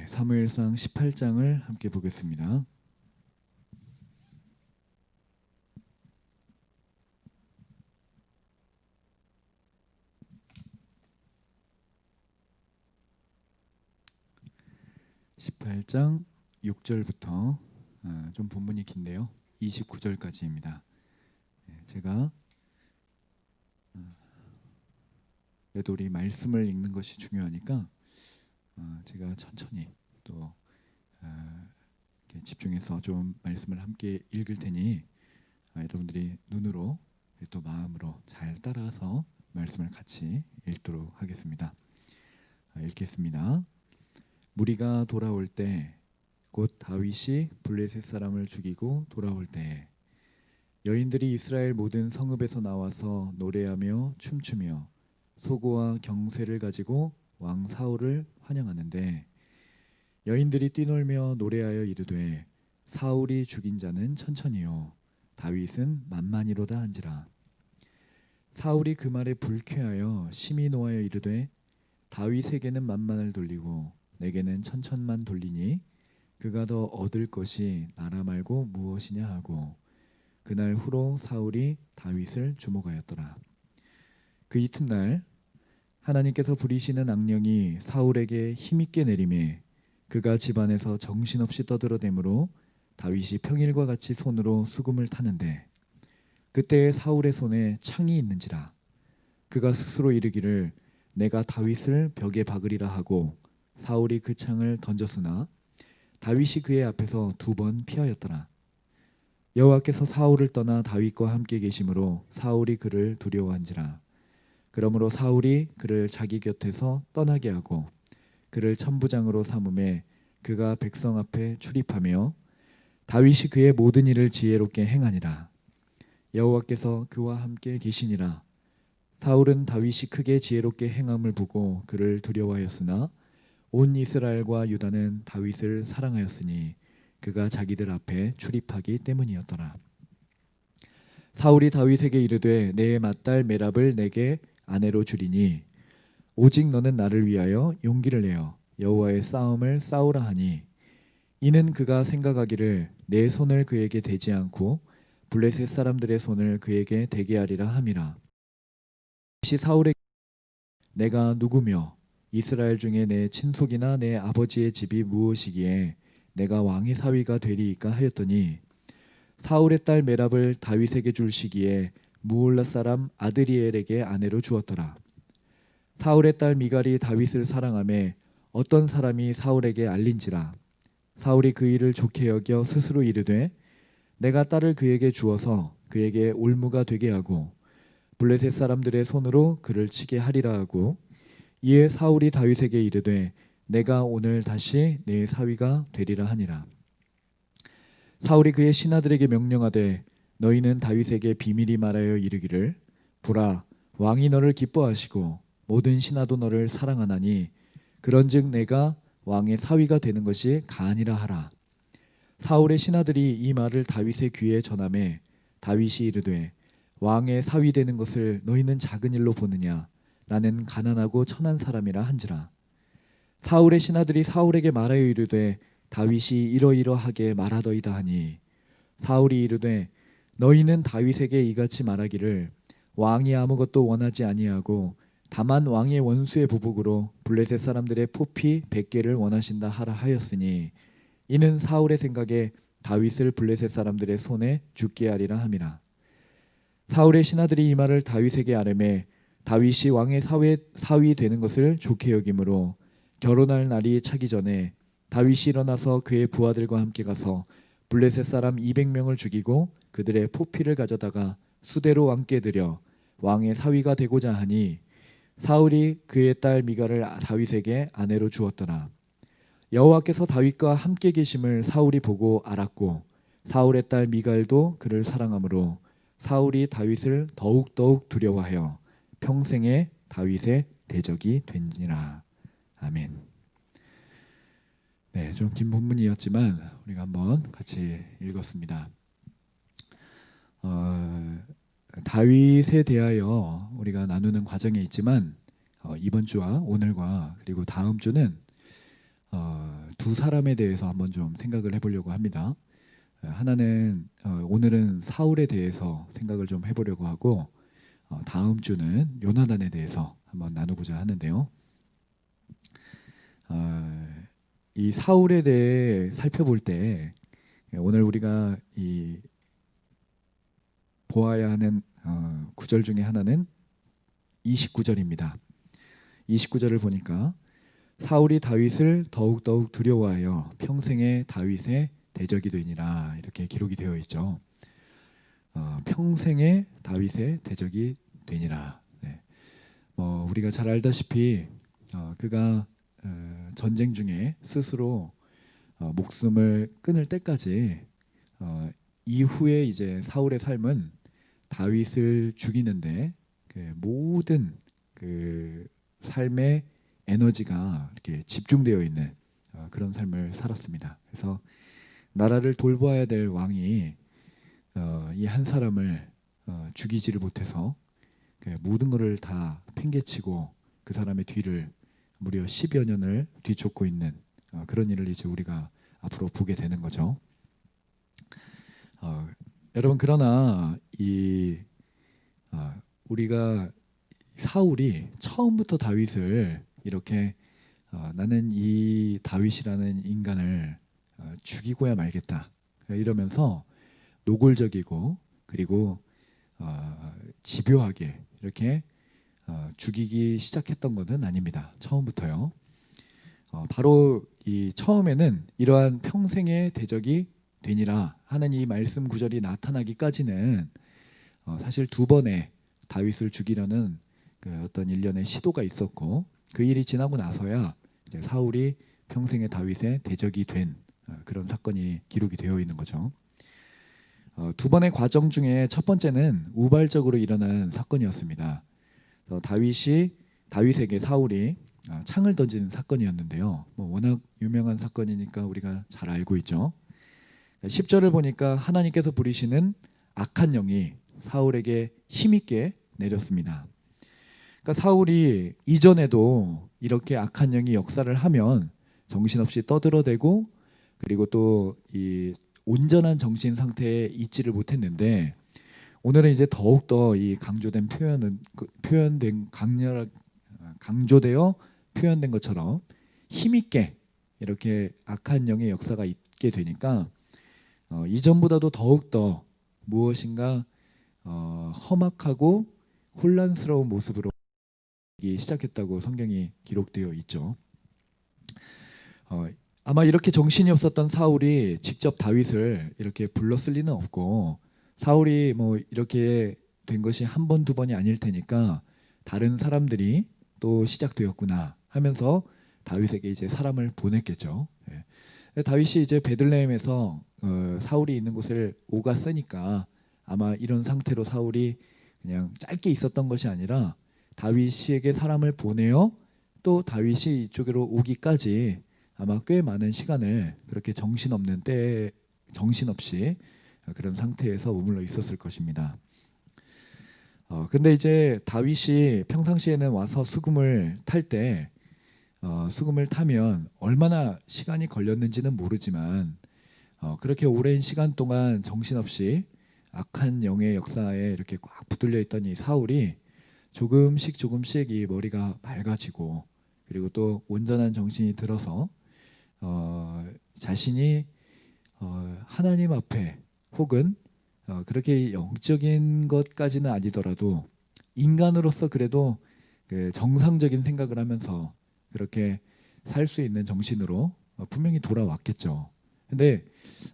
사무엘상 18장을 함께 보겠습니다. (18장) 6절부터 좀 본문이 긴데요, 29절까지입니다. 제가 그래도 우리 말씀을 읽는 것이 중요하니까 제가 천천히 또 이렇게 집중해서 좀 말씀을 함께 읽을 테니 여러분들이 눈으로 또 마음으로 잘 따라서 말씀을 같이 읽도록 하겠습니다. 읽겠습니다. 무리가 돌아올 때, 곧 다윗이 블레셋 사람을 죽이고 돌아올 때, 여인들이 이스라엘 모든 성읍에서 나와서 노래하며 춤추며 소고와 경쇠를 가지고 왕 사울을 환영하는데, 여인들이 뛰놀며 노래하여 이르되 사울이 죽인 자는 천천히요 다윗은 만만히로다 한지라. 사울이 그 말에 불쾌하여 심히 노하여 이르되 다윗에게는 만만을 돌리고 내게는 천천만 돌리니 그가 더 얻을 것이 나라 말고 무엇이냐 하고, 그날 후로 사울이 다윗을 주목하였더라. 그 이튿날 하나님께서 부리시는 악령이 사울에게 힘있게 내림에 그가 집안에서 정신없이 떠들어대므로 다윗이 평일과 같이 손으로 수금을 타는데, 그때 사울의 손에 창이 있는지라. 그가 스스로 이르기를 내가 다윗을 벽에 박으리라 하고 사울이 그 창을 던졌으나 다윗이 그의 앞에서 2번 피하였더라. 여호와께서 사울을 떠나 다윗과 함께 계심으로 사울이 그를 두려워한지라. 그러므로 사울이 그를 자기 곁에서 떠나게 하고 그를 천부장으로 삼음에 그가 백성 앞에 출입하며 다윗이 그의 모든 일을 지혜롭게 행하니라. 여호와께서 그와 함께 계시니라. 사울은 다윗이 크게 지혜롭게 행함을 보고 그를 두려워하였으나 온 이스라엘과 유다는 다윗을 사랑하였으니 그가 자기들 앞에 출입하기 때문이었더라. 사울이 다윗에게 이르되 내 맏딸 메랍을 내게 아내로 주리니 오직 너는 나를 위하여 용기를 내어 여호와의 싸움을 싸우라 하니, 이는 그가 생각하기를 내 손을 그에게 대지 않고 블레셋 사람들의 손을 그에게 대게 하리라 함이라. 사울에게 내가 누구며 이스라엘 중에 내 친속이나 내 아버지의 집이 무엇이기에 내가 왕의 사위가 되리이까 하였더니, 사울의 딸 메랍을 다윗에게 줄 시기에 무올라 사람 아드리엘에게 아내로 주었더라. 사울의 딸 미갈이 다윗을 사랑하며 어떤 사람이 사울에게 알린지라. 사울이 그 일을 좋게 여겨 스스로 이르되 내가 딸을 그에게 주어서 그에게 올무가 되게 하고 블레셋 사람들의 손으로 그를 치게 하리라 하고, 이에 사울이 다윗에게 이르되 내가 오늘 다시 내 사위가 되리라 하니라. 사울이 그의 신하들에게 명령하되 너희는 다윗에게 비밀히 말하여 이르기를 보라, 왕이 너를 기뻐하시고 모든 신하도 너를 사랑하나니 그런즉 내가 왕의 사위가 되는 것이 가하니라 하라. 사울의 신하들이 이 말을 다윗의 귀에 전하매 다윗이 이르되 왕의 사위 되는 것을 너희는 작은 일로 보느냐, 나는 가난하고 천한 사람이라 한지라. 사울의 신하들이 사울에게 말하여 이르되 다윗이 이러이러하게 말하더이다 하니, 사울이 이르되 너희는 다윗에게 이같이 말하기를 왕이 아무것도 원하지 아니하고 다만 왕의 원수의 부복으로 블레셋 사람들의 포피 100개를 원하신다 하라 하였으니, 이는 사울의 생각에 다윗을 블레셋 사람들의 손에 죽게 하리라 함이라. 사울의 신하들이 이 말을 다윗에게 아뢰매 다윗이 왕의 사위 되는 것을 좋게 여김으로 결혼할 날이 차기 전에 다윗이 일어나서 그의 부하들과 함께 가서 블레셋 사람 200명을 죽이고 그들의 포피를 가져다가 수대로 왕께 드려 왕의 사위가 되고자 하니, 사울이 그의 딸 미갈을 다윗에게 아내로 주었더라. 여호와께서 다윗과 함께 계심을 사울이 보고 알았고 사울의 딸 미갈도 그를 사랑하므로 사울이 다윗을 더욱더욱 두려워하여 평생에 다윗의 대적이 된지라. 아멘. 네, 좀 긴 본문이었지만 우리가 한번 같이 읽었습니다. 다윗에 대하여 우리가 나누는 과정에 있지만 이번 주와 오늘과 그리고 다음 주는 두 사람에 대해서 한번 좀 생각을 해보려고 합니다. 하나는 오늘은 사울에 대해서 생각을 좀 해보려고 하고 다음 주는 요나단에 대해서 한번 나누고자 하는데요. 이 사울에 대해 살펴볼 때 오늘 우리가 이 보아야 하는 구절 중에 하나는 29절입니다. 29절을 보니까 사울이 다윗을 더욱더욱 두려워하여 평생에 다윗의 대적이 되니라 이렇게 기록이 되어 있죠. 평생에 다윗의 대적이 되니라. 네. 우리가 잘 알다시피 그가 전쟁 중에 스스로 목숨을 끊을 때까지 이후에 이제 사울의 삶은 다윗을 죽이는데 그 모든 그 삶의 에너지가 이렇게 집중되어 있는 그런 삶을 살았습니다. 그래서 나라를 돌봐야 될 왕이 이 한 사람을 죽이지를 못해서 모든 것을 다 팽개치고 그 사람의 뒤를 무려 10여 년을 뒤쫓고 있는 그런 일을 이제 우리가 앞으로 보게 되는 거죠. 여러분 그러나 우리가 사울이 처음부터 다윗을 이렇게 나는 이 다윗이라는 인간을 죽이고야 말겠다 이러면서 노골적이고 그리고 집요하게 이렇게 죽이기 시작했던 것은 아닙니다. 처음부터요. 바로 이 처음에는 이러한 평생의 대적이 되니라 하는 이 말씀 구절이 나타나기까지는 사실 두 번의 다윗을 죽이려는 그 어떤 일련의 시도가 있었고 그 일이 지나고 나서야 이제 사울이 평생의 다윗의 대적이 된 그런 사건이 기록이 되어 있는 거죠. 두 번의 과정 중에 첫 번째는 우발적으로 일어난 사건이었습니다. 다윗에게 사울이 창을 던진 사건이었는데요. 워낙 유명한 사건이니까 우리가 잘 알고 있죠. 10절을 보니까 하나님께서 부리시는 악한 영이 사울에게 힘있게 내렸습니다. 그러니까 사울이 이전에도 이렇게 악한 영이 역사를 하면 정신없이 떠들어대고 그리고 또 이 온전한 정신 상태에 있지를 못했는데 오늘은 이제 더욱더 이 강조된 강조되어 표현된 것처럼 힘있게 이렇게 악한 영의 역사가 있게 되니까 이전보다도 더욱더 무엇인가 험악하고 혼란스러운 모습으로 시작했다고 성경이 기록되어 있죠. 아마 이렇게 정신이 없었던 사울이 직접 다윗을 이렇게 불렀을 리는 없고 사울이 이렇게 된 것이 한 번, 두 번이 아닐 테니까 다른 사람들이 또 시작되었구나 하면서 다윗에게 이제 사람을 보냈겠죠. 다윗이 이제 베들레헴에서 사울이 있는 곳을 오갔으니까 아마 이런 상태로 사울이 그냥 짧게 있었던 것이 아니라 다윗에게 사람을 보내어 또 다윗이 이쪽으로 오기까지 아마 꽤 많은 시간을 그렇게 정신없이 그런 상태에서 머물러 있었을 것입니다. 근데 이제 다윗이 평상시에는 와서 수금을 탈 때 수금을 타면 얼마나 시간이 걸렸는지는 모르지만 그렇게 오랜 시간 동안 정신없이 악한 영의 역사에 이렇게 꽉 붙들려 있던 이 사울이 조금씩 이 머리가 맑아지고 그리고 또 온전한 정신이 들어서 자신이 하나님 앞에 혹은 그렇게 영적인 것까지는 아니더라도 인간으로서 그래도 그 정상적인 생각을 하면서 그렇게 살 수 있는 정신으로 분명히 돌아왔겠죠. 근데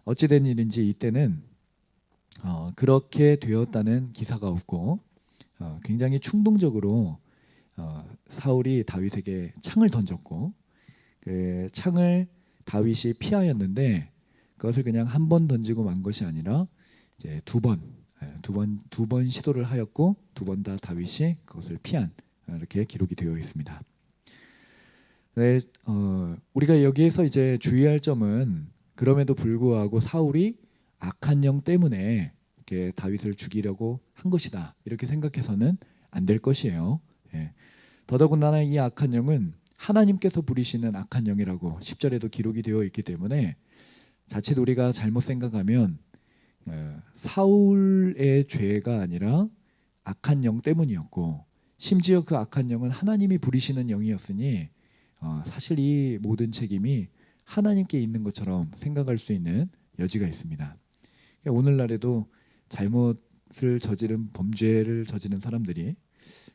어찌된 일인지 이때는 그렇게 되었다는 기사가 없고 굉장히 충동적으로 사울이 다윗에게 창을 던졌고 그 창을 다윗이 피하였는데 그것을 그냥 한 번 던지고 만 것이 아니라 이제 두 번 시도를 하였고 두 번 다 다윗이 그것을 피한 이렇게 기록이 되어 있습니다. 네, 우리가 여기에서 이제 주의할 점은 그럼에도 불구하고 사울이 악한 영 때문에 이렇게 다윗을 죽이려고 한 것이다 이렇게 생각해서는 안 될 것이에요. 더더군다나 이 악한 영은 하나님께서 부리시는 악한 영이라고 10절에도 기록이 되어 있기 때문에 자칫 우리가 잘못 생각하면 사울의 죄가 아니라 악한 영 때문이었고, 심지어 그 악한 영은 하나님이 부리시는 영이었으니 사실 이 모든 책임이 하나님께 있는 것처럼 생각할 수 있는 여지가 있습니다. 오늘날에도 잘못을 저지른, 범죄를 저지른 사람들이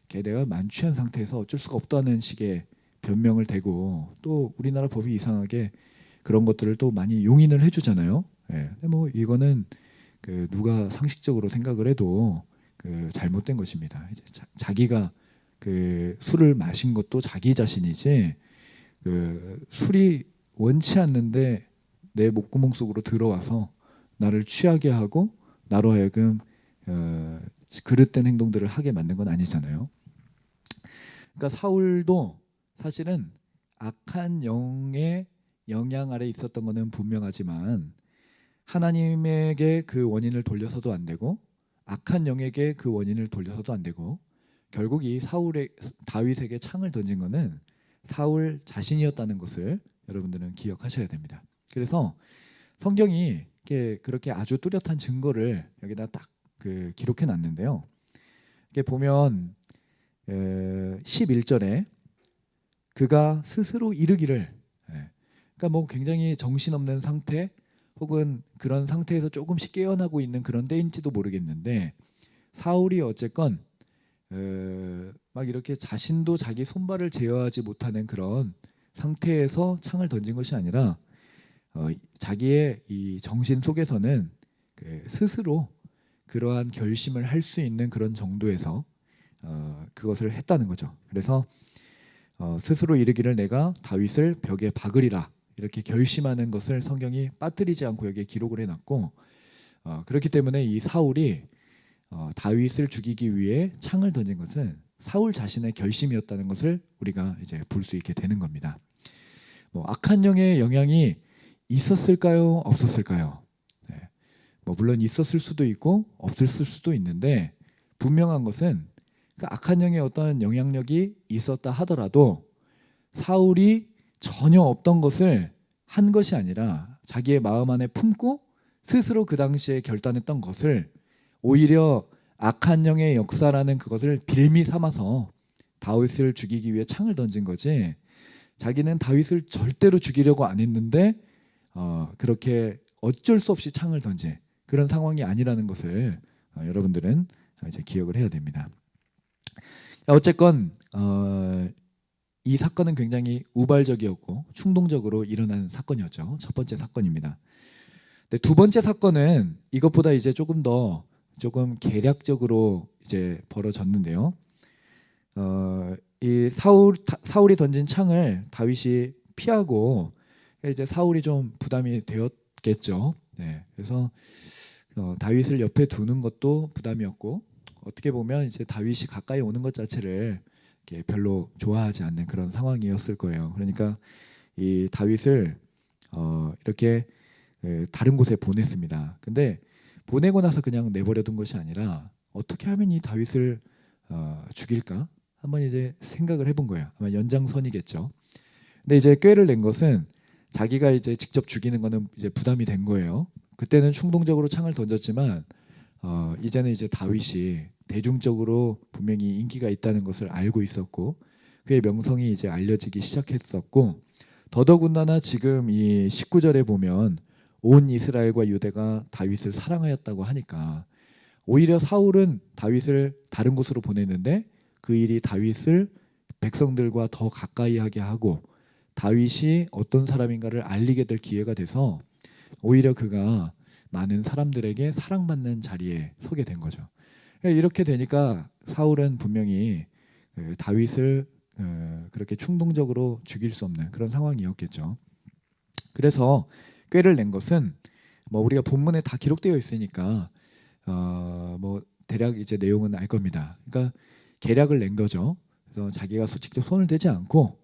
내가 만취한 상태에서 어쩔 수가 없다는 식의 변명을 대고, 또 우리나라 법이 이상하게 그런 것들을 또 많이 용인을 해주잖아요. 근데 뭐 이거는 누가 상식적으로 생각을 해도 잘못된 것입니다. 이제 자기가 술을 마신 것도 자기 자신이지, 술이 원치 않는데 내 목구멍 속으로 들어와서 나를 취하게 하고 나로 하여금 그릇된 행동들을 하게 만든 건 아니잖아요. 그러니까 사울도 사실은 악한 영의 영향 아래 있었던 것은 분명하지만 하나님에게 그 원인을 돌려서도 안 되고, 악한 영에게 그 원인을 돌려서도 안 되고, 결국 이 다윗에게 창을 던진 것은 사울 자신이었다는 것을 여러분들은 기억하셔야 됩니다. 그래서 성경이 그렇게 아주 뚜렷한 증거를 여기다 딱 기록해 놨는데요. 이렇게 보면 11절에 그가 스스로 이르기를, 그러니까 뭐 굉장히 정신없는 상태, 혹은 그런 상태에서 조금씩 깨어나고 있는 그런 때인지도 모르겠는데, 사울이 어쨌건 막 이렇게 자신도 자기 손발을 제어하지 못하는 그런 상태에서 창을 던진 것이 아니라 자기의 이 정신 속에서는 스스로 그러한 결심을 할 수 있는 그런 정도에서 그것을 했다는 거죠. 그래서 스스로 이르기를 내가 다윗을 벽에 박으리라, 이렇게 결심하는 것을 성경이 빠뜨리지 않고 여기에 기록을 해놨고, 그렇기 때문에 이 사울이 다윗을 죽이기 위해 창을 던진 것은 사울 자신의 결심이었다는 것을 우리가 이제 볼 수 있게 되는 겁니다. 뭐 악한 영의 영향이 있었을까요? 없었을까요? 뭐 물론 있었을 수도 있고 없었을 수도 있는데, 분명한 것은 그 악한 영의 어떤 영향력이 있었다 하더라도 사울이 전혀 없던 것을 한 것이 아니라 자기의 마음 안에 품고 스스로 그 당시에 결단했던 것을, 오히려 악한 영의 역사라는 그것을 빌미 삼아서 다윗을 죽이기 위해 창을 던진 거지, 자기는 다윗을 절대로 죽이려고 안 했는데 그렇게 어쩔 수 없이 창을 던진 그런 상황이 아니라는 것을 여러분들은 이제 기억을 해야 됩니다. 어쨌건 이 사건은 굉장히 우발적이었고 충동적으로 일어난 사건이었죠. 첫 번째 사건입니다. 근데 두 번째 사건은 이것보다 이제 조금 계략적으로 이제 벌어졌는데요. 이 사울이 던진 창을 다윗이 피하고, 이제 사울이 좀 부담이 되었겠죠. 그래서 다윗을 옆에 두는 것도 부담이었고, 어떻게 보면 이제 다윗이 가까이 오는 것 자체를 별로 좋아하지 않는 그런 상황이었을 거예요. 그러니까 이 다윗을 이렇게 다른 곳에 보냈습니다. 근데 보내고 나서 그냥 내버려둔 것이 아니라 어떻게 하면 이 다윗을 죽일까 한번 이제 생각을 해본 거예요. 아마 연장선이겠죠. 근데 이제 꾀를 낸 것은 자기가 이제 직접 죽이는 거는 이제 부담이 된 거예요. 그때는 충동적으로 창을 던졌지만 이제는 이제 다윗이 대중적으로 분명히 인기가 있다는 것을 알고 있었고, 그의 명성이 이제 알려지기 시작했었고, 더더군다나 지금 이 19절에 보면 온 이스라엘과 유대가 다윗을 사랑하였다고 하니까, 오히려 사울은 다윗을 다른 곳으로 보냈는데 그 일이 다윗을 백성들과 더 가까이 하게 하고 다윗이 어떤 사람인가를 알리게 될 기회가 돼서 오히려 그가 많은 사람들에게 사랑받는 자리에 서게 된 거죠. 이렇게 되니까 사울은 분명히 다윗을 그렇게 충동적으로 죽일 수 없는 그런 상황이었겠죠. 그래서 꾀를 낸 것은 뭐 우리가 본문에 다 기록되어 있으니까 뭐 대략 이제 내용은 알 겁니다. 그러니까 계략을 낸 거죠. 그래서 자기가 직접 손을 대지 않고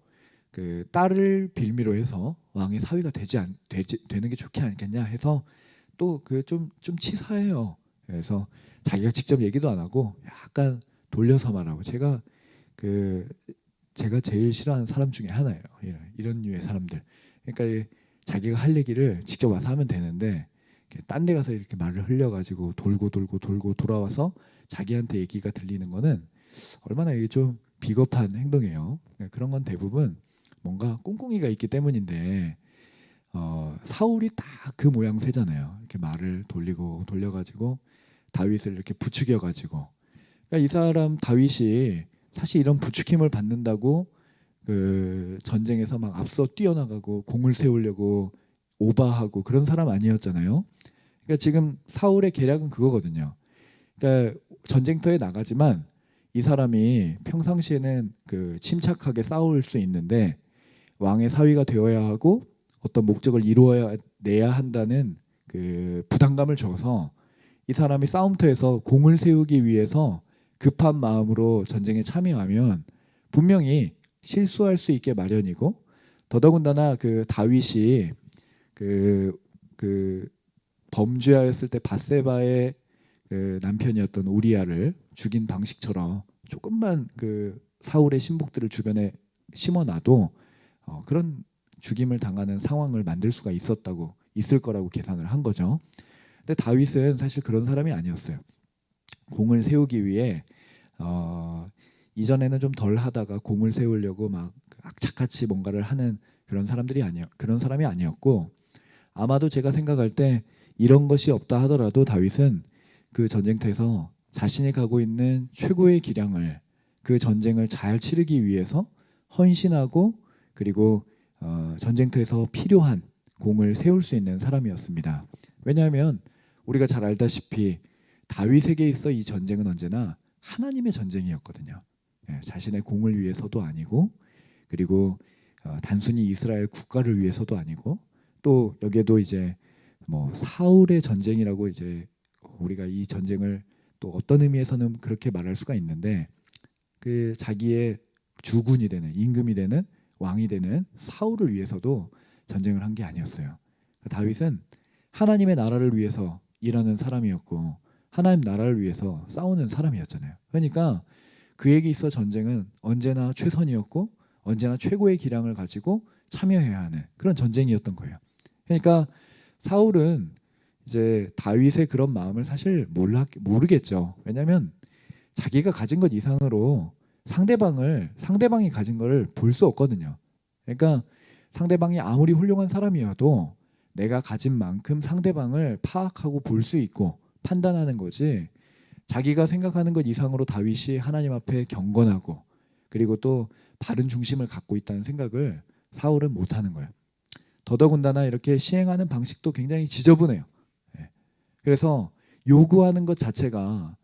그 딸을 빌미로 해서 왕의 사위가 되는 게 좋지 않겠냐 해서, 또 그 좀 치사해요. 그래서 자기가 직접 얘기도 안 하고 약간 돌려서 말하고, 제가 그 제가 제일 싫어하는 사람 중에 하나예요. 이런 류의 사람들. 그러니까 자기가 할 얘기를 직접 와서 하면 되는데 딴 데 가서 이렇게 말을 흘려가지고 돌고 돌아와서 자기한테 얘기가 들리는 거는 얼마나 이게 좀 비겁한 행동이에요. 그런 건 대부분 뭔가 꿍꿍이가 있기 때문인데 사울이 딱 그 모양새잖아요. 이렇게 말을 돌려가지고 다윗을 이렇게 부추겨가지고, 그러니까 이 사람 다윗이 사실 이런 부추김을 받는다고 그 전쟁에서 막 앞서 뛰어나가고 공을 세우려고 오바하고 그런 사람 아니었잖아요. 그러니까 지금 사울의 계략은 그거거든요. 그러니까 전쟁터에 나가지만 이 사람이 평상시에는 그 침착하게 싸울 수 있는데 왕의 사위가 되어야 하고 어떤 목적을 이루어내야 한다는 그 부담감을 줘서 이 사람이 싸움터에서 공을 세우기 위해서 급한 마음으로 전쟁에 참여하면 분명히 실수할 수 있게 마련이고, 더더군다나 그 다윗이 그 범죄하였을 때 밧세바의 그 남편이었던 우리아를 죽인 방식처럼 조금만 그 사울의 신복들을 주변에 심어놔도 그런 죽임을 당하는 상황을 만들 수가 있을 거라고 계산을 한 거죠. 근데 다윗은 사실 그런 사람이 아니었어요. 공을 세우기 위해 이전에는 좀 덜 하다가 공을 세우려고 막 악착같이 뭔가를 하는 그런 사람이 아니었고, 아마도 제가 생각할 때 이런 것이 없다 하더라도 다윗은 그 전쟁터에서 자신이 가고 있는 최고의 기량을, 그 전쟁을 잘 치르기 위해서 헌신하고, 그리고 전쟁터에서 필요한 공을 세울 수 있는 사람이었습니다. 왜냐하면 우리가 잘 알다시피 다윗에게 있어 이 전쟁은 언제나 하나님의 전쟁이었거든요. 자신의 공을 위해서도 아니고, 그리고 단순히 이스라엘 국가를 위해서도 아니고, 또 여기에도 이제 뭐 사울의 전쟁이라고 이제 우리가 이 전쟁을 또 어떤 의미에서는 그렇게 말할 수가 있는데, 그 자기의 주군이 되는, 임금이 되는, 왕이 되는 사울을 위해서도 전쟁을 한 게 아니었어요. 다윗은 하나님의 나라를 위해서 일하는 사람이었고 하나님 나라를 위해서 싸우는 사람이었잖아요. 그러니까 그에게 있어 전쟁은 언제나 최선이었고 언제나 최고의 기량을 가지고 참여해야 하는 그런 전쟁이었던 거예요. 그러니까 사울은 이제 다윗의 그런 마음을 사실 모르겠죠. 왜냐하면 자기가 가진 것 이상으로 상대방이 가진 걸 볼 수 없거든요. 그러니까 상대방이 아무리 훌륭한 사람이어도 내가 가진 만큼 상대방을 파악하고 볼 수 있고 판단하는 거지, 자기가 생각하는 것 이상으로 다윗이 하나님 앞에 경건하고 그리고 또 바른 중심을 갖고 있다는 생각을 사울은 못하는 거예요. 더더군다나 이렇게 시행하는 방식도 굉장히 지저분해요. 그래서 요구하는 것 자체가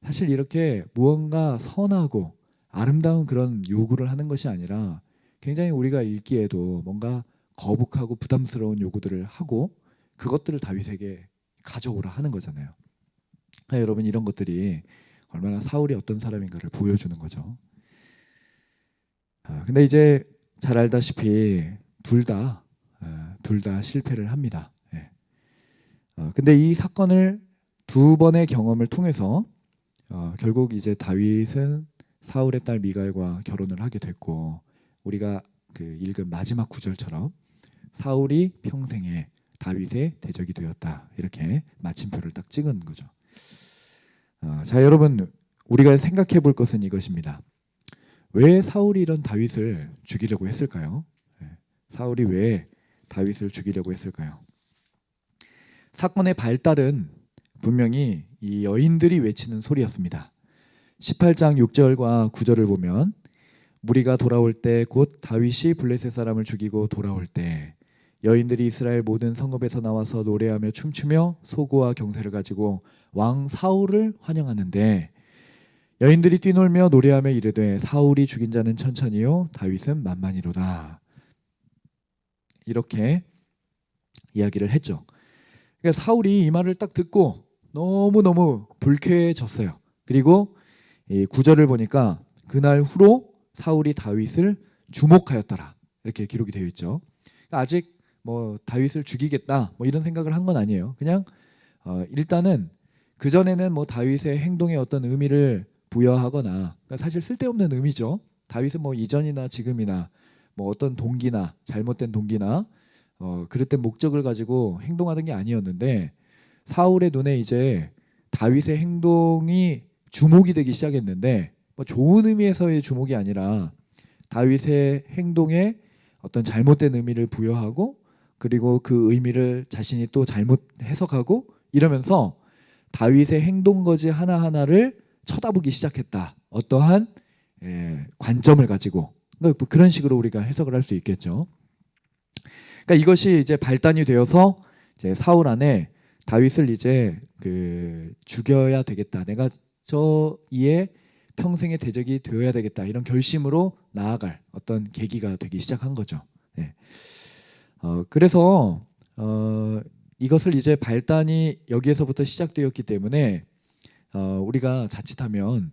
사실 이렇게 무언가 선하고 아름다운 그런 요구를 하는 것이 아니라 굉장히 우리가 읽기에도 뭔가 거북하고 부담스러운 요구들을 하고 그것들을 다윗에게 가져오라 하는 거잖아요. 그러니까 여러분, 이런 것들이 얼마나 사울이 어떤 사람인가를 보여주는 거죠. 근데 이제 잘 알다시피 둘 다 실패를 합니다. 근데 이 사건을 두 번의 경험을 통해서 결국 이제 다윗은 사울의 딸 미갈과 결혼을 하게 됐고, 우리가 그 읽은 마지막 구절처럼 사울이 평생에 다윗의 대적이 되었다, 이렇게 마침표를 딱 찍은 거죠. 자, 여러분, 우리가 생각해 볼 것은 이것입니다. 왜 사울이 이런 다윗을 죽이려고 했을까요? 사울이 왜 다윗을 죽이려고 했을까요? 사건의 발달은 분명히 이 여인들이 외치는 소리였습니다. 18장 6절과 9절을 보면, 무리가 돌아올 때 곧 다윗이 블레셋 사람을 죽이고 돌아올 때 여인들이 이스라엘 모든 성읍에서 나와서 노래하며 춤추며 소고와 경세를 가지고 왕 사울을 환영하는데, 여인들이 뛰놀며 노래하며 이르되 사울이 죽인 자는 천천히요 다윗은 만만히로다, 이렇게 이야기를 했죠. 그러니까 사울이 이 말을 딱 듣고 너무너무 불쾌해졌어요. 그리고 이 9절을 보니까 그날 후로 사울이 다윗을 주목하였더라, 이렇게 기록이 되어 있죠. 그러니까 아직 뭐 다윗을 죽이겠다 뭐 이런 생각을 한 건 아니에요. 그냥 일단은 그 전에는 뭐 다윗의 행동에 어떤 의미를 부여하거나, 그러니까 사실 쓸데없는 의미죠. 다윗은 뭐 이전이나 지금이나 뭐 어떤 동기나 잘못된 동기나 그릇된 목적을 가지고 행동하던 게 아니었는데 사울의 눈에 이제 다윗의 행동이 주목이 되기 시작했는데 뭐 좋은 의미에서의 주목이 아니라 다윗의 행동에 어떤 잘못된 의미를 부여하고 그리고 그 의미를 자신이 또 잘못 해석하고 이러면서 다윗의 행동 거지 하나하나를 쳐다보기 시작했다. 어떠한 관점을 가지고 그러니까 그런 식으로 우리가 해석을 할 수 있겠죠. 그러니까 이것이 이제 발단이 되어서 이제 사울 안에 다윗을 이제 죽여야 되겠다. 내가 저 이의 평생의 대적이 되어야 되겠다. 이런 결심으로 나아갈 어떤 계기가 되기 시작한 거죠. 네. 그래서 이것을 이제 발단이 여기에서부터 시작되었기 때문에 우리가 자칫하면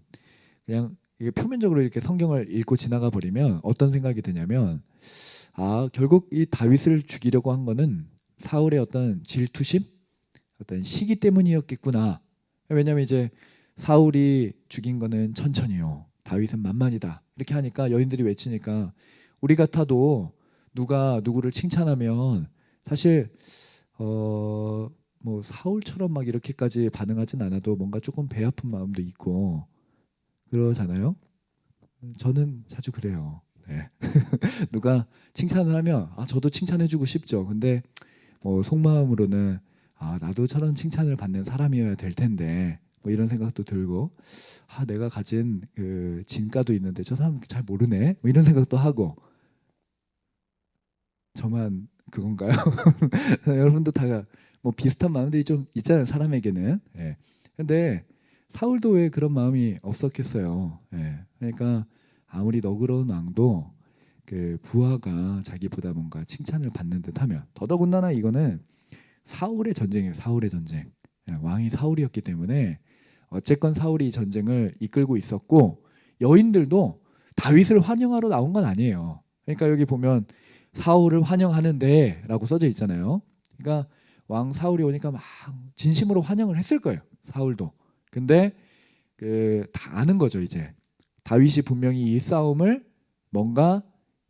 그냥 이게 표면적으로 이렇게 성경을 읽고 지나가 버리면 어떤 생각이 드냐면 결국 이 다윗을 죽이려고 한 거는 사울의 어떤 질투심, 어떤 시기 때문이었겠구나. 왜냐하면 이제 사울이 죽인 거는 천천히요. 다윗은 만만이다. 이렇게 하니까 여인들이 외치니까 우리 같아도 누가 누구를 칭찬하면 사실 뭐 사울처럼 막 이렇게까지 반응하진 않아도 뭔가 조금 배 아픈 마음도 있고 그러잖아요. 저는 자주 그래요. 네. 누가 칭찬을 하면 저도 칭찬해주고 싶죠. 근데 뭐 속마음으로는 나도 저런 칭찬을 받는 사람이어야 될 텐데 뭐 이런 생각도 들고 내가 가진 그 진가도 있는데 저 사람 잘 모르네 뭐 이런 생각도 하고 저만 그건가요? 여러분도 다 뭐 비슷한 마음들이 좀 있잖아요 사람에게는. 예. 근데 사울도 왜 그런 마음이 없었겠어요. 예. 그러니까 아무리 너그러운 왕도 그 부하가 자기보다 뭔가 칭찬을 받는 듯하면 더더군다나 이거는 사울의 전쟁이에요. 사울의 전쟁. 예. 왕이 사울이었기 때문에 어쨌건 사울이 이 전쟁을 이끌고 있었고 여인들도 다윗을 환영하러 나온 건 아니에요. 그러니까 여기 보면 사울을 환영하는데 라고 써져 있잖아요. 그러니까 왕 사울이 오니까 막 진심으로 환영을 했을 거예요. 사울도. 근데 다 아는 거죠. 이제 다윗이 분명히 이 싸움을 뭔가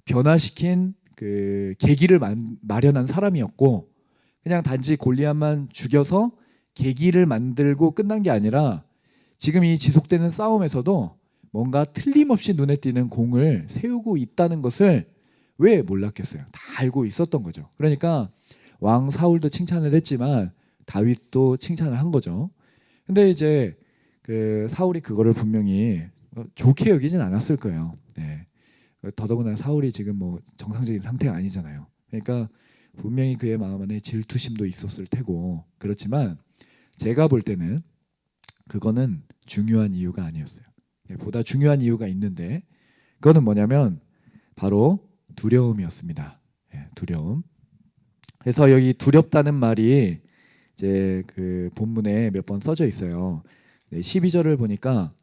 변화시킨 그 계기를 마련한 사람이었고 그냥 단지 골리앗만 죽여서 계기를 만들고 끝난 게 아니라 지금 이 지속되는 싸움에서도 뭔가 틀림없이 눈에 띄는 공을 세우고 있다는 것을 왜 몰랐겠어요? 다 알고 있었던 거죠. 그러니까 왕 사울도 칭찬을 했지만 다윗도 칭찬을 한 거죠. 근데 이제 사울이 그거를 분명히 좋게 여기진 않았을 거예요. 네. 더더구나 사울이 지금 뭐 정상적인 상태가 아니잖아요. 그러니까 분명히 그의 마음 안에 질투심도 있었을 테고 그렇지만 제가 볼 때는 그거는 중요한 이유가 아니었어요. 보다 중요한 이유가 있는데 그거는 뭐냐면 바로 두려움이었습니다. 두려움. 그래서 여기 두렵다는 말이 이제 그 본문에 몇 번 써져 있어요. 12절을 보니까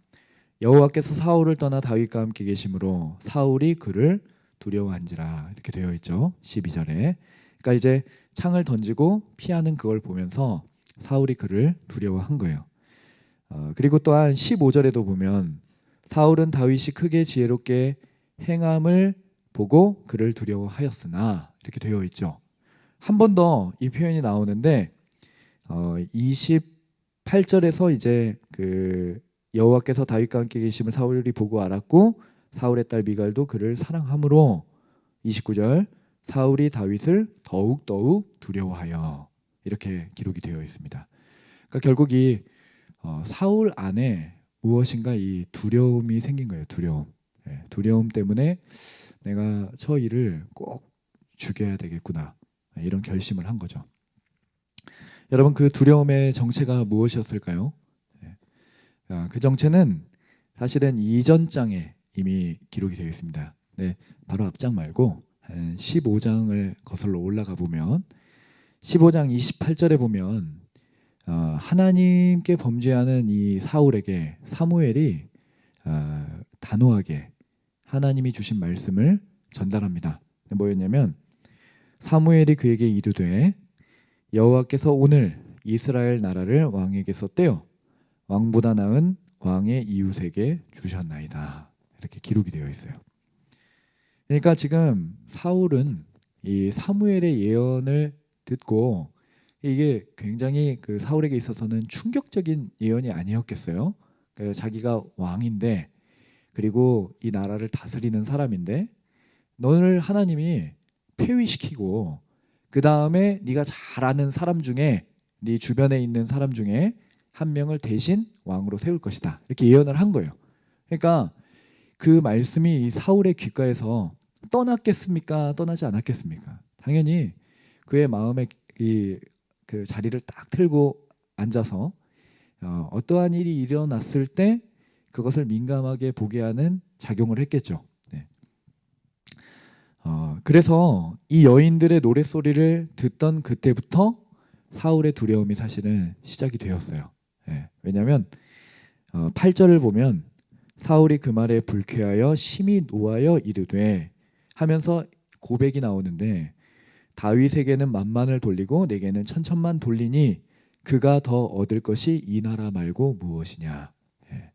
여호와께서 사울을 떠나 다윗과 함께 계심으로 사울이 그를 두려워한지라 이렇게 되어 있죠. 12절에. 그러니까 이제 창을 던지고 피하는 그걸 보면서 사울이 그를 두려워한 거예요. 그리고 또한 15절에도 보면 사울은 다윗이 크게 지혜롭게 행함을 보고 그를 두려워하였으나 이렇게 되어 있죠. 한 번 더 이 표현이 나오는데 28절에서 이제 그 여호와께서 다윗과 함께 계심을 사울이 보고 알았고 사울의 딸 미갈도 그를 사랑함으로 29절 사울이 다윗을 더욱 두려워하여 이렇게 기록이 되어 있습니다. 그러니까 결국 이 사울 안에 무엇인가 이 두려움이 생긴 거예요. 두려움. 두려움 때문에 내가 저 일을 꼭 죽여야 되겠구나 이런 결심을 한 거죠. 여러분 그 두려움의 정체가 무엇이었을까요? 그 정체는 사실은 이전 장에 이미 기록이 되어 있습니다. 네, 바로 앞장 말고 15장을 거슬러 올라가 보면 15장 28절에 보면 하나님께 범죄하는 이 사울에게 사무엘이 단호하게 하나님이 주신 말씀을 전달합니다. 뭐였냐면 사무엘이 그에게 이르되 여호와께서 오늘 이스라엘 나라를 왕에게서 떼어 왕보다 나은 왕의 이웃에게 주셨나이다. 이렇게 기록이 되어 있어요. 그러니까 지금 사울은 이 사무엘의 예언을 듣고 이게 굉장히 그 사울에게 있어서는 충격적인 예언이 아니었겠어요? 그 자기가 왕인데 그리고 이 나라를 다스리는 사람인데 너를 하나님이 폐위시키고 그 다음에 네가 잘 아는 사람 중에 네 주변에 있는 사람 중에 한 명을 대신 왕으로 세울 것이다. 이렇게 예언을 한 거예요. 그러니까 그 말씀이 이 사울의 귓가에서 떠났겠습니까? 떠나지 않았겠습니까? 당연히 그의 마음에 이 그 자리를 딱 틀고 앉아서 어떠한 일이 일어났을 때 그것을 민감하게 보게 하는 작용을 했겠죠. 네. 그래서 이 여인들의 노랫소리를 듣던 그때부터 사울의 두려움이 사실은 시작이 되었어요. 네. 왜냐하면 8절을 보면 사울이 그 말에 불쾌하여 심히 노하여 이르되 하면서 고백이 나오는데 다윗에게는 만만을 돌리고 내게는 천천만 돌리니 그가 더 얻을 것이 이 나라 말고 무엇이냐. 예.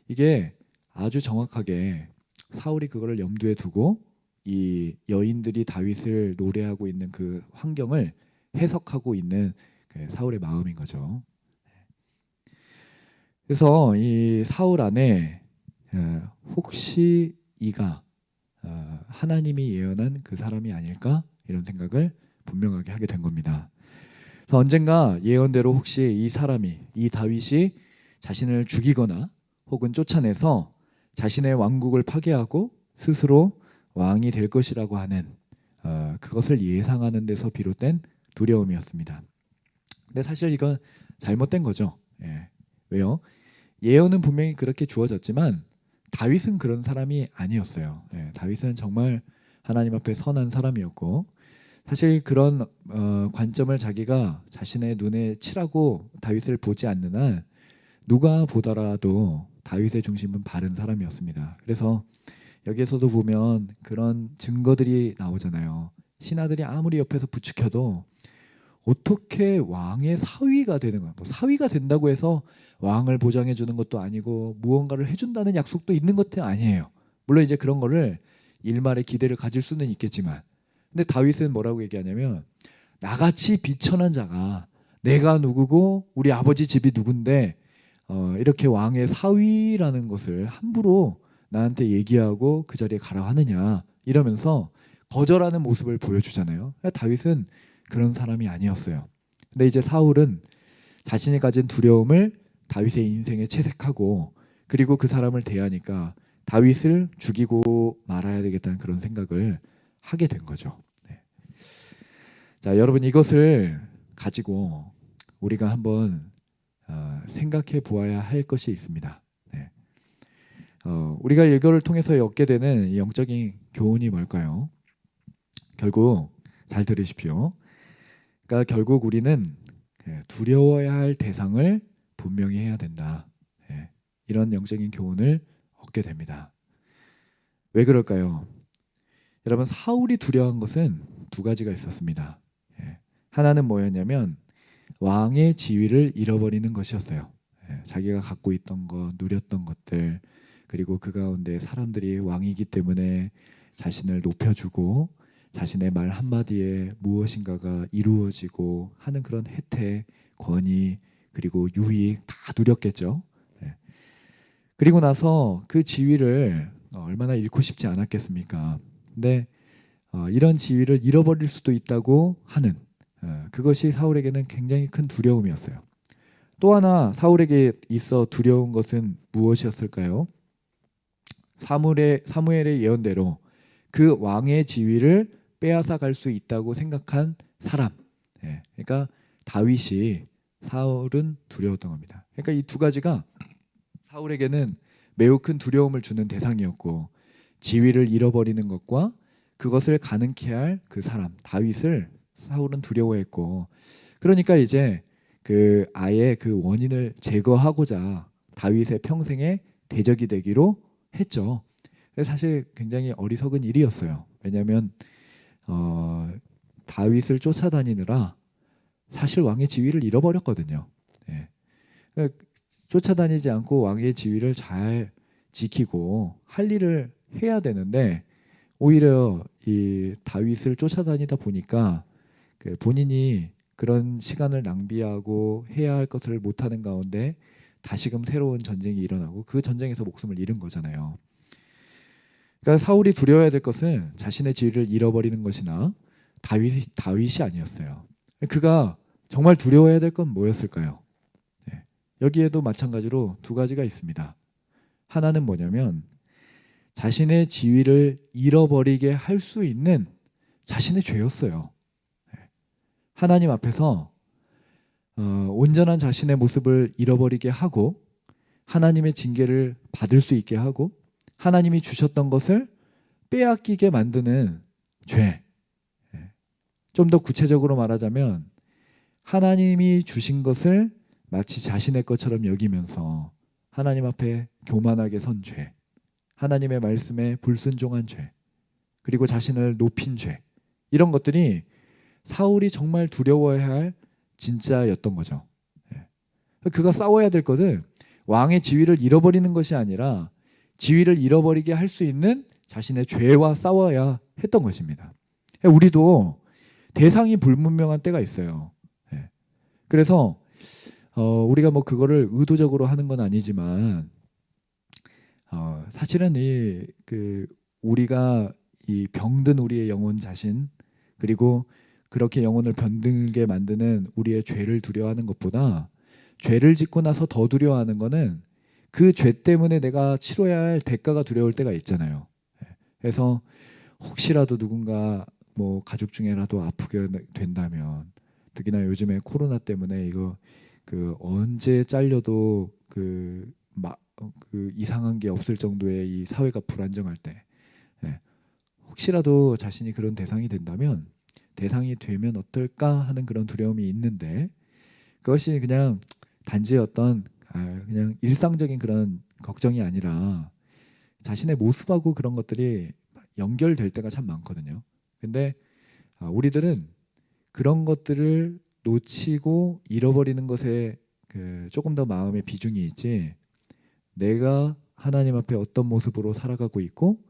이게 아주 정확하게 사울이 그거를 염두에 두고 이 여인들이 다윗을 노래하고 있는 그 환경을 해석하고 있는 그 사울의 마음인 거죠. 그래서 이 사울 안에 혹시 이가 하나님이 예언한 그 사람이 아닐까 이런 생각을 분명하게 하게 된 겁니다. 그래서 언젠가 예언대로 혹시 이 사람이 이 다윗이 자신을 죽이거나 혹은 쫓아내서 자신의 왕국을 파괴하고 스스로 왕이 될 것이라고 하는 그것을 예상하는 데서 비롯된 두려움이었습니다. 근데 사실 이건 잘못된 거죠. 예. 왜요? 예언은 분명히 그렇게 주어졌지만 다윗은 그런 사람이 아니었어요. 예. 다윗은 정말 하나님 앞에 선한 사람이었고 사실 그런 관점을 자기가 자신의 눈에 칠하고 다윗을 보지 않는 한 누가 보더라도 다윗의 중심은 바른 사람이었습니다. 그래서 여기에서도 보면 그런 증거들이 나오잖아요. 신하들이 아무리 옆에서 부추켜도 어떻게 왕의 사위가 되는 거야? 뭐 사위가 된다고 해서 왕을 보장해 주는 것도 아니고 무언가를 해준다는 약속도 있는 것도 아니에요. 물론 이제 그런 거를 일말의 기대를 가질 수는 있겠지만, 근데 다윗은 뭐라고 얘기하냐면 나같이 비천한 자가 내가 누구고 우리 아버지 집이 누군데 이렇게 왕의 사위라는 것을 함부로 나한테 얘기하고 그 자리에 가라 하느냐 이러면서 거절하는 모습을 보여주잖아요. 다윗은 그런 사람이 아니었어요. 근데 이제 사울은 자신이 가진 두려움을 다윗의 인생에 채색하고 그리고 그 사람을 대하니까 다윗을 죽이고 말아야 되겠다는 그런 생각을 하게 된 거죠. 네. 자, 여러분 이것을 가지고 우리가 한번 생각해 보아야 할 것이 있습니다. 네. 우리가 이거를 통해서 얻게 되는 영적인 교훈이 뭘까요? 결국 잘 들으십시오. 그러니까 결국 우리는 두려워야 할 대상을 분명히 해야 된다. 이런 영적인 교훈을 얻게 됩니다. 왜 그럴까요? 여러분 사울이 두려워한 것은 두 가지가 있었습니다. 하나는 뭐였냐면 왕의 지위를 잃어버리는 것이었어요. 자기가 갖고 있던 것, 누렸던 것들, 그리고 그 가운데 사람들이 왕이기 때문에 자신을 높여주고 자신의 말 한마디에 무엇인가가 이루어지고 하는 그런 혜택, 권위, 그리고 유익 다 누렸겠죠. 그리고 나서 그 지위를 얼마나 잃고 싶지 않았겠습니까? 근데 이런 지위를 잃어버릴 수도 있다고 하는 그것이 사울에게는 굉장히 큰 두려움이었어요. 또 하나 사울에게 있어 두려운 것은 무엇이었을까요? 사무엘의 예언대로 그 왕의 지위를 빼앗아 갈 수 있다고 생각한 사람. 그러니까 다윗이 사울은 두려웠던 겁니다. 그러니까 이 두 가지가 사울에게는 매우 큰 두려움을 주는 대상이었고 지위를 잃어버리는 것과 그것을 가능케 할 그 사람 다윗을 사울은 두려워했고 그러니까 이제 그 아예 그 원인을 제거하고자 다윗의 평생의 대적이 되기로 했죠. 사실 굉장히 어리석은 일이었어요. 왜냐하면 다윗을 쫓아다니느라 사실 왕의 지위를 잃어버렸거든요. 그러니까 쫓아다니지 않고 왕의 지위를 잘 지키고 할 일을 해야 되는데 오히려 이 다윗을 쫓아다니다 보니까 그 본인이 그런 시간을 낭비하고 해야 할 것을 못하는 가운데 다시금 새로운 전쟁이 일어나고 그 전쟁에서 목숨을 잃은 거잖아요. 그러니까 사울이 두려워야 될 것은 자신의 지위를 잃어버리는 것이나 다윗이 아니었어요. 그가 정말 두려워해야 될 건 뭐였을까요? 네. 여기에도 마찬가지로 두 가지가 있습니다. 하나는 뭐냐면 자신의 지위를 잃어버리게 할 수 있는 자신의 죄였어요. 네. 하나님 앞에서 온전한 자신의 모습을 잃어버리게 하고 하나님의 징계를 받을 수 있게 하고 하나님이 주셨던 것을 빼앗기게 만드는 죄. 좀 더 구체적으로 말하자면 하나님이 주신 것을 마치 자신의 것처럼 여기면서 하나님 앞에 교만하게 선 죄, 하나님의 말씀에 불순종한 죄, 그리고 자신을 높인 죄, 이런 것들이 사울이 정말 두려워해야 할 진짜였던 거죠. 그가 싸워야 될 것은 왕의 지위를 잃어버리는 것이 아니라 지위를 잃어버리게 할 수 있는 자신의 죄와 싸워야 했던 것입니다. 우리도 대상이 불분명한 때가 있어요. 그래서 우리가 뭐 그거를 의도적으로 하는 건 아니지만 사실은 우리가 이 병든 우리의 영혼 자신, 그리고 그렇게 영혼을 병들게 만드는 우리의 죄를 두려워하는 것보다 죄를 짓고 나서 더 두려워하는 거는 그 죄 때문에 내가 치러야 할 대가가 두려울 때가 있잖아요. 그래서 혹시라도 누군가 뭐 가족 중에라도 아프게 된다면, 특히나 요즘에 코로나 때문에 이거 언제 잘려도 이상한 게 없을 정도의 이 사회가 불안정할 때, 혹시라도 자신이 그런 대상이 된다면 대상이 되면 어떨까 하는 그런 두려움이 있는데, 그것이 그냥 단지 어떤 그냥 일상적인 그런 걱정이 아니라 자신의 모습하고 그런 것들이 연결될 때가 참 많거든요. 근데 우리들은 그런 것들을 놓치고 잃어버리는 것에 조금 더 마음의 비중이 있지, 내가 하나님 앞에 어떤 모습으로 살아가고 있고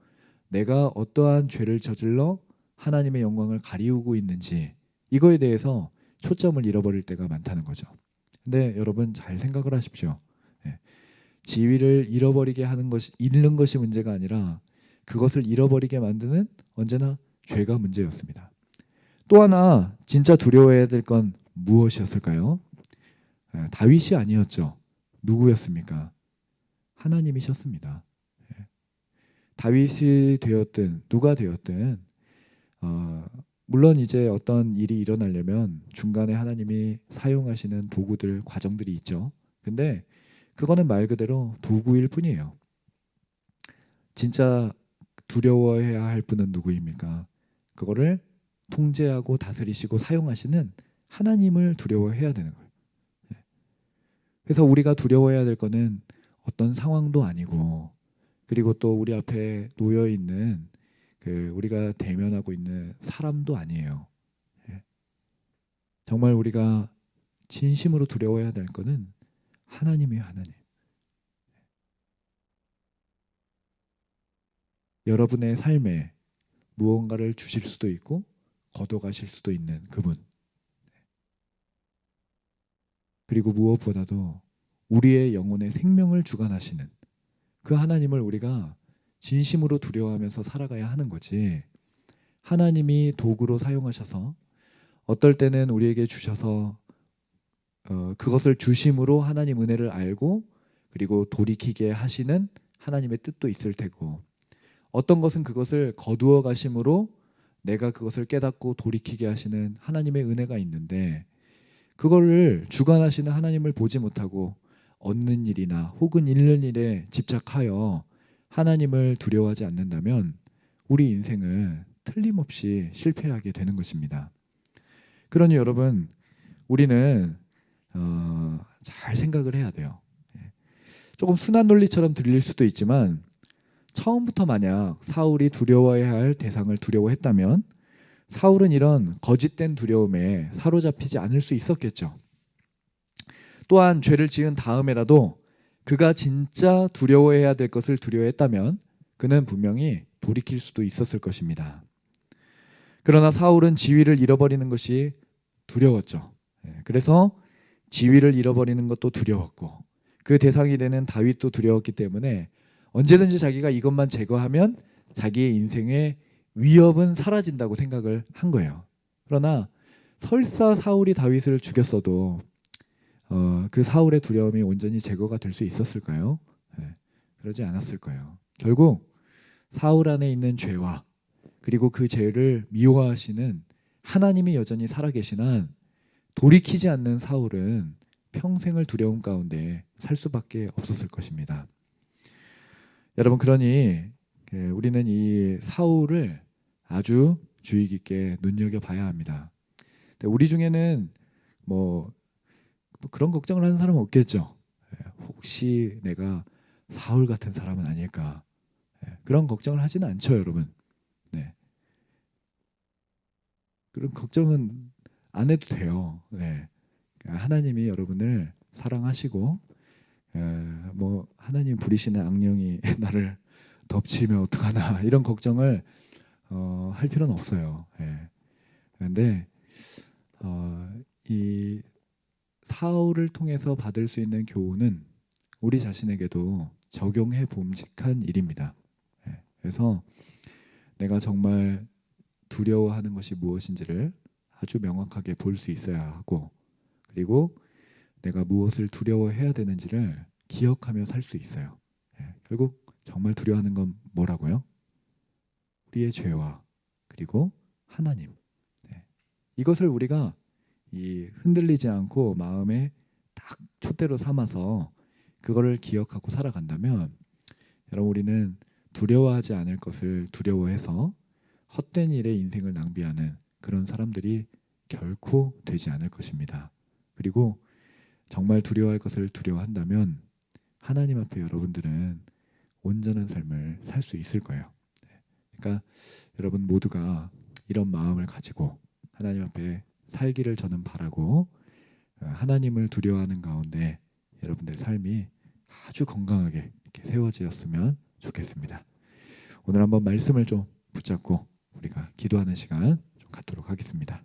내가 어떠한 죄를 저질러 하나님의 영광을 가리우고 있는지, 이거에 대해서 초점을 잃어버릴 때가 많다는 거죠. 근데 여러분 잘 생각을 하십시오. 지위를 잃어버리게 하는 것이, 잃는 것이 문제가 아니라 그것을 잃어버리게 만드는 언제나 죄가 문제였습니다. 또 하나 진짜 두려워해야 될 건 무엇이었을까요? 다윗이 아니었죠. 누구였습니까? 하나님이셨습니다. 다윗이 되었든 누가 되었든 물론 이제 어떤 일이 일어나려면 중간에 하나님이 사용하시는 도구들, 과정들이 있죠. 근데 그거는 말 그대로 도구일 뿐이에요. 진짜 두려워해야 할 분은 누구입니까? 그거를 통제하고 다스리시고 사용하시는 하나님을 두려워해야 되는 거예요. 그래서 우리가 두려워해야 될 거는 어떤 상황도 아니고, 그리고 또 우리 앞에 놓여 있는 우리가 대면하고 있는 사람도 아니에요. 정말 우리가 진심으로 두려워해야 될 거는 하나님이에요. 하나님. 여러분의 삶에 무언가를 주실 수도 있고 걷어가실 수도 있는 그분. 그리고 무엇보다도 우리의 영혼의 생명을 주관하시는 그 하나님을 우리가 진심으로 두려워하면서 살아가야 하는 거지, 하나님이 도구로 사용하셔서 어떨 때는 우리에게 주셔서 그것을 주심으로 하나님 은혜를 알고 그리고 돌이키게 하시는 하나님의 뜻도 있을 테고, 어떤 것은 그것을 거두어 가심으로 내가 그것을 깨닫고 돌이키게 하시는 하나님의 은혜가 있는데, 그거를 주관하시는 하나님을 보지 못하고 얻는 일이나 혹은 잃는 일에 집착하여 하나님을 두려워하지 않는다면 우리 인생은 틀림없이 실패하게 되는 것입니다. 그러니 여러분, 우리는 잘 생각을 해야 돼요. 조금 순한 논리처럼 들릴 수도 있지만, 처음부터 만약 사울이 두려워해야 할 대상을 두려워했다면 사울은 이런 거짓된 두려움에 사로잡히지 않을 수 있었겠죠. 또한 죄를 지은 다음에라도 그가 진짜 두려워해야 될 것을 두려워했다면 그는 분명히 돌이킬 수도 있었을 것입니다. 그러나 사울은 지위를 잃어버리는 것이 두려웠죠. 그래서 지위를 잃어버리는 것도 두려웠고 그 대상이 되는 다윗도 두려웠기 때문에 언제든지 자기가 이것만 제거하면 자기의 인생의 위협은 사라진다고 생각을 한 거예요. 그러나 설사 사울이 다윗을 죽였어도 그 사울의 두려움이 온전히 제거가 될 수 있었을까요? 그러지 않았을 거예요. 결국 사울 안에 있는 죄와 그리고 그 죄를 미워하시는 하나님이 여전히 살아계신 한 돌이키지 않는 사울은 평생을 두려움 가운데 살 수밖에 없었을 것입니다. 여러분, 그러니 우리는 이 사울을 아주 주의 깊게 눈여겨봐야 합니다. 우리 중에는 뭐 그런 걱정을 하는 사람은 없겠죠. 혹시 내가 사울 같은 사람은 아닐까, 그런 걱정을 하지는 않죠, 여러분. 네. 그런 걱정은 안 해도 돼요. 네. 하나님이 여러분을 사랑하시고 뭐 하나님 부리시는 악령이 나를 덮치면 어떡하나 이런 걱정을 할 필요는 없어요. 그런데 이 사울을 통해서 받을 수 있는 교훈은 우리 자신에게도 적용해 봄직한 일입니다. 그래서 내가 정말 두려워하는 것이 무엇인지를 아주 명확하게 볼 수 있어야 하고, 그리고 내가 무엇을 두려워해야 되는지를 기억하며 살 수 있어요. 결국 정말 두려워하는 건 뭐라고요? 우리의 죄와 그리고 하나님. 이것을 우리가 흔들리지 않고 마음에 딱 촛대로 삼아서 그거를 기억하고 살아간다면, 여러분, 우리는 두려워하지 않을 것을 두려워해서 헛된 일에 인생을 낭비하는 그런 사람들이 결코 되지 않을 것입니다. 그리고 정말 두려워할 것을 두려워한다면 하나님 앞에 여러분들은 온전한 삶을 살 수 있을 거예요. 그러니까 여러분 모두가 이런 마음을 가지고 하나님 앞에 살기를 저는 바라고, 하나님을 두려워하는 가운데 여러분들의 삶이 아주 건강하게 이렇게 세워지었으면 좋겠습니다. 오늘 한번 말씀을 좀 붙잡고 우리가 기도하는 시간 좀 갖도록 하겠습니다.